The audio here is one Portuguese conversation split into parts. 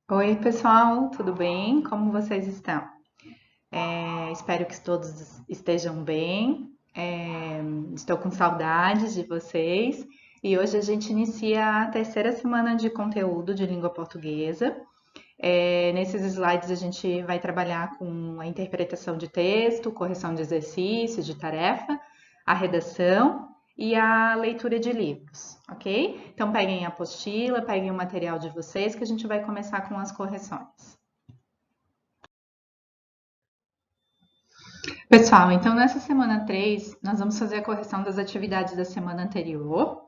Oi, pessoal, tudo bem? Como vocês estão? Espero que todos estejam bem. Estou com saudades de vocês e hoje a gente inicia a terceira semana de conteúdo de língua portuguesa. Nesses slides a gente vai trabalhar com a interpretação de texto, correção de exercícios, de tarefa, a redação e a leitura de livros, ok? Então peguem a apostila, peguem o material de vocês que a gente vai começar com as correções. Pessoal, então nessa semana 3 nós vamos fazer a correção das atividades da semana anterior,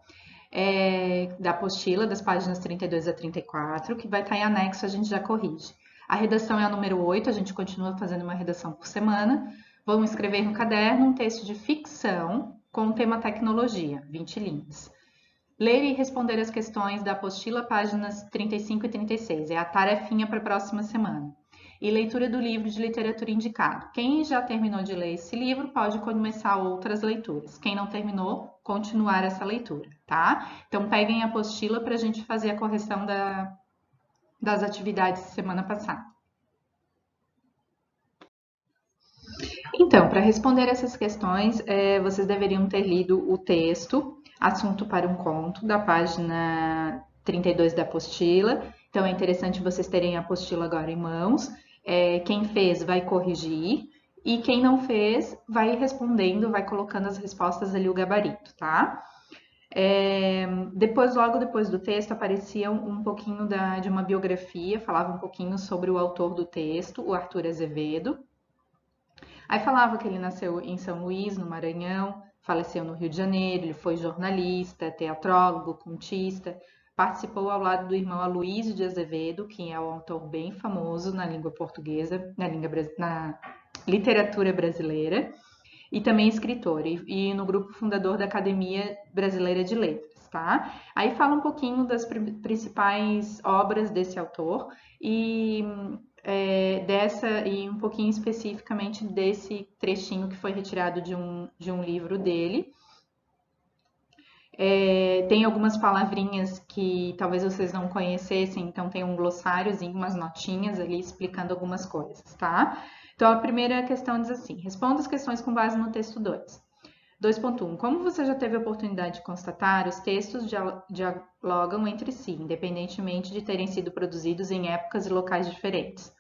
da apostila, das páginas 32 a 34, que vai estar em anexo, a gente já corrige. A redação é a número 8, a gente continua fazendo uma redação por semana. Vamos escrever no caderno um texto de ficção com o tema tecnologia, 20 linhas. Ler e responder as questões da apostila, páginas 35 e 36. É a tarefinha para a próxima semana. E leitura do livro de literatura indicado. Quem já terminou de ler esse livro pode começar outras leituras. Quem não terminou, continuar essa leitura, tá? Então peguem a apostila para a gente fazer a correção das atividades da semana passada. Então, para responder essas questões, vocês deveriam ter lido o texto Assunto para um Conto, da página 32 da apostila. Então, é interessante vocês terem a apostila agora em mãos. Quem fez vai corrigir e quem não fez vai respondendo, vai colocando as respostas ali o gabarito, tá? Logo depois do texto, aparecia um pouquinho de uma biografia, falava um pouquinho sobre o autor do texto, o Arthur Azevedo. Aí falava que ele nasceu em São Luís, no Maranhão, faleceu no Rio de Janeiro, ele foi jornalista, teatrólogo, contista, participou ao lado do irmão Aloysio de Azevedo, que é um autor bem famoso na língua portuguesa, na literatura brasileira, e também escritor, e no grupo fundador da Academia Brasileira de Letras, tá? Aí fala um pouquinho das principais obras desse autor e e um pouquinho especificamente desse trechinho que foi retirado de um livro dele. Tem algumas palavrinhas que talvez vocês não conhecessem, então tem um glossáriozinho, umas notinhas ali explicando algumas coisas, tá? Então a primeira questão diz assim: responda as questões com base no texto 2. 2.1. Como você já teve a oportunidade de constatar, os textos dialogam entre si, independentemente de terem sido produzidos em épocas e locais diferentes.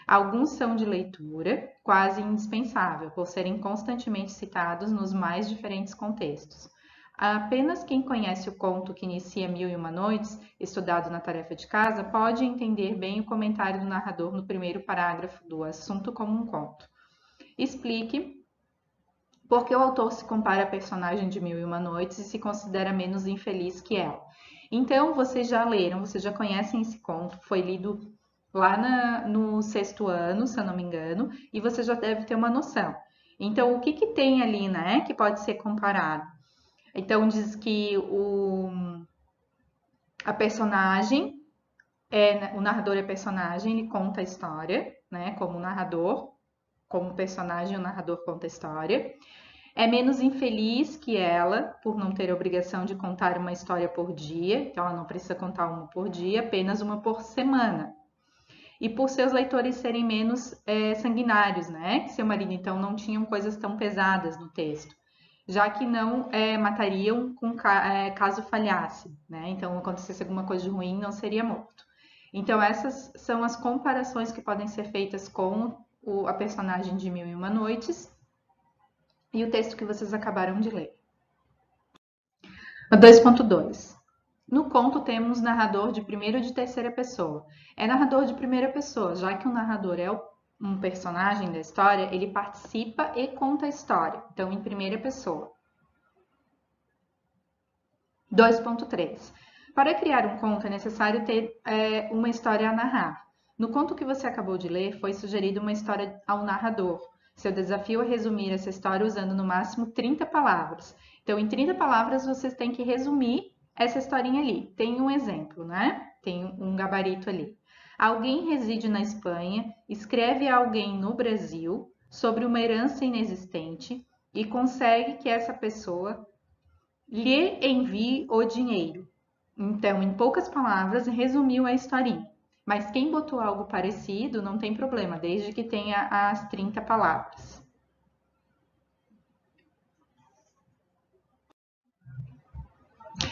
Alguns são de leitura quase indispensável, por serem constantemente citados nos mais diferentes contextos. Apenas quem conhece o conto que inicia Mil e Uma Noites, estudado na tarefa de casa, pode entender bem o comentário do narrador no primeiro parágrafo do assunto como um conto. Explique por que o autor se compara à personagem de Mil e Uma Noites e se considera menos infeliz que ela. Então, vocês já leram, vocês já conhecem esse conto, foi lido lá no sexto ano, se eu não me engano, e você já deve ter uma noção. Então, o que, que tem ali, né, que pode ser comparado? Então, diz que a personagem, o narrador é personagem, ele conta a história, né, como narrador, como personagem, o narrador conta a história. É menos infeliz que ela, por não ter a obrigação de contar uma história por dia, então ela não precisa contar uma por dia, apenas uma por semana. E por seus leitores serem menos sanguinários, né? Que seu marido, então, não tinham coisas tão pesadas no texto, já que não matariam caso falhasse, né? Então, acontecesse alguma coisa de ruim, não seria morto. Então, essas são as comparações que podem ser feitas com a personagem de Mil e Uma Noites e o texto que vocês acabaram de ler. 2.2. No conto temos narrador de primeira ou de terceira pessoa. É narrador de primeira pessoa, já que o narrador é um personagem da história, ele participa e conta a história, então em primeira pessoa. 2.3. Para criar um conto é necessário ter uma história a narrar. No conto que você acabou de ler, foi sugerida uma história ao narrador. Seu desafio é resumir essa história usando no máximo 30 palavras. Então, em 30 palavras, vocês têm que resumir essa historinha ali. Tem um exemplo, né? Tem um gabarito ali. Alguém reside na Espanha, escreve a alguém no Brasil sobre uma herança inexistente e consegue que essa pessoa lhe envie o dinheiro. Então, em poucas palavras, resumiu a historinha. Mas quem botou algo parecido não tem problema, desde que tenha as 30 palavras.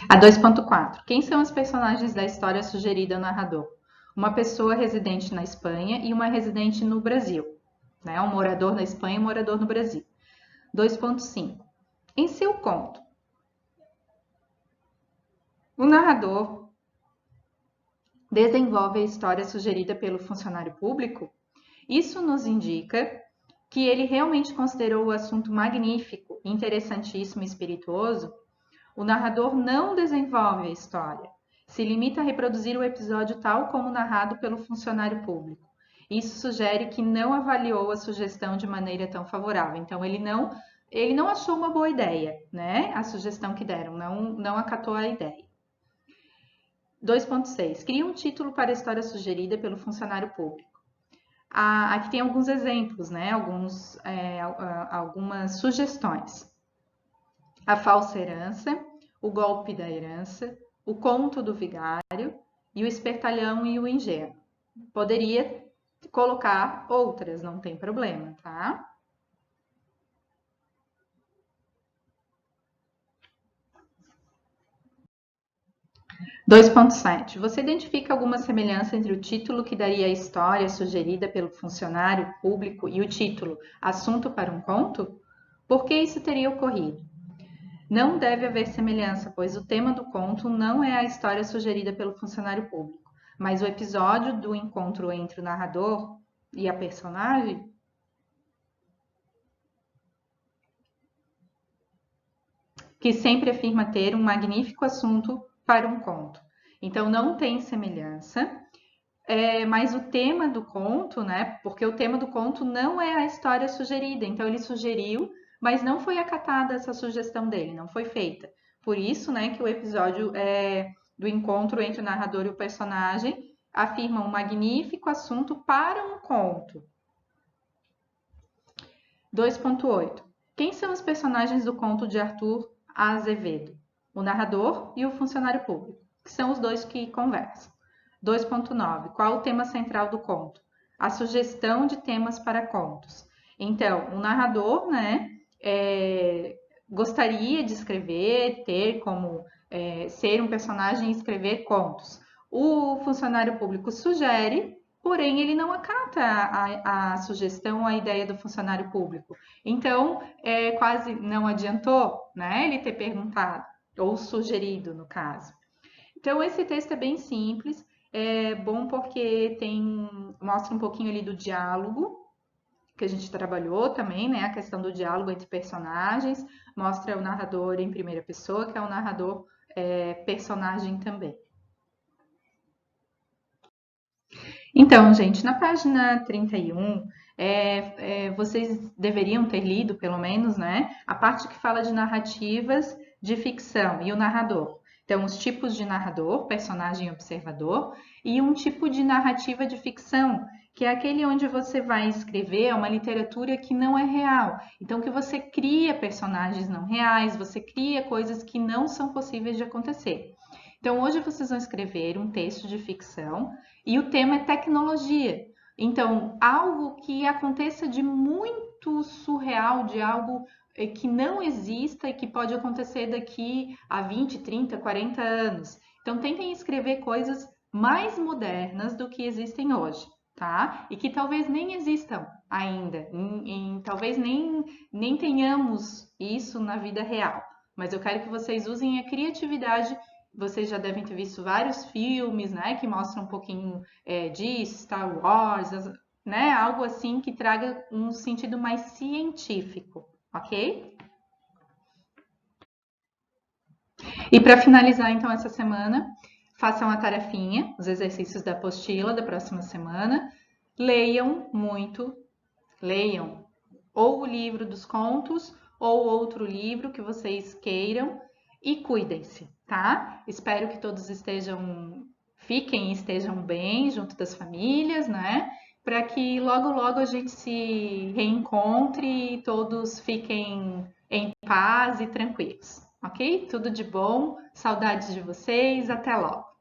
A 2.4. Quem são os personagens da história sugerida ao narrador? Uma pessoa residente na Espanha e uma residente no Brasil. Né? Um morador na Espanha e um morador no Brasil. 2.5. Em seu conto, o narrador desenvolve a história sugerida pelo funcionário público? Isso nos indica que ele realmente considerou o assunto magnífico, interessantíssimo e espirituoso. O narrador não desenvolve a história, se limita a reproduzir o episódio tal como narrado pelo funcionário público. Isso sugere que não avaliou a sugestão de maneira tão favorável. Então, ele não achou uma boa ideia, né? A sugestão que deram, não acatou a ideia. 2.6. Cria um título para a história sugerida pelo funcionário público. Aqui tem alguns exemplos, né? Algumas sugestões. A falsa herança, o golpe da herança, o conto do vigário e o espertalhão e o ingênuo. Poderia colocar outras, não tem problema, tá? (2.7) Você identifica alguma semelhança entre o título que daria a história sugerida pelo funcionário público e o título Assunto para um conto? Por que isso teria ocorrido? Não deve haver semelhança, pois o tema do conto não é a história sugerida pelo funcionário público, mas o episódio do encontro entre o narrador e a personagem que sempre afirma ter um magnífico assunto para um conto. Então, não tem semelhança, mas o tema do conto, né? Porque o tema do conto não é a história sugerida. Então, ele sugeriu, mas não foi acatada essa sugestão dele, não foi feita. Por isso, né, que o episódio do encontro entre o narrador e o personagem afirma um magnífico assunto para um conto. 2.8. Quem são os personagens do conto de Arthur Azevedo? O narrador e o funcionário público, que são os dois que conversam. 2.9. Qual o tema central do conto? A sugestão de temas para contos. Então, o narrador, né, gostaria de escrever, ter como ser um personagem e escrever contos. O funcionário público sugere, porém ele não acata a sugestão, a ideia do funcionário público. Então, quase não adiantou, né, ele ter perguntado, ou sugerido, no caso. Então, esse texto é bem simples, é bom porque mostra um pouquinho ali do diálogo, que a gente trabalhou também, né? A questão do diálogo entre personagens, mostra o narrador em primeira pessoa, que é o narrador personagem também. Então, gente, na página 31, vocês deveriam ter lido, pelo menos, né? A parte que fala de narrativas de ficção e o narrador. Então, os tipos de narrador, personagem e observador, e um tipo de narrativa de ficção, que é aquele onde você vai escrever uma literatura que não é real. Então, que você cria personagens não reais, você cria coisas que não são possíveis de acontecer. Então, hoje vocês vão escrever um texto de ficção e o tema é tecnologia. Então, algo que aconteça de muito surreal, de algo que não exista e que pode acontecer daqui a 20, 30, 40 anos. Então, tentem escrever coisas mais modernas do que existem hoje, tá? E que talvez nem existam ainda, talvez nem tenhamos isso na vida real. Mas eu quero que vocês usem a criatividade. Vocês já devem ter visto vários filmes, né, que mostram um pouquinho disso, Star Wars, né, algo assim que traga um sentido mais científico, ok? E para finalizar, então, essa semana, façam a tarefinha, os exercícios da apostila da próxima semana, leiam muito, leiam ou o livro dos contos ou outro livro que vocês queiram e cuidem-se, tá? Espero que todos fiquem e estejam bem junto das famílias, né? Para que logo, logo a gente se reencontre e todos fiquem em paz e tranquilos, ok? Tudo de bom, saudades de vocês, até logo!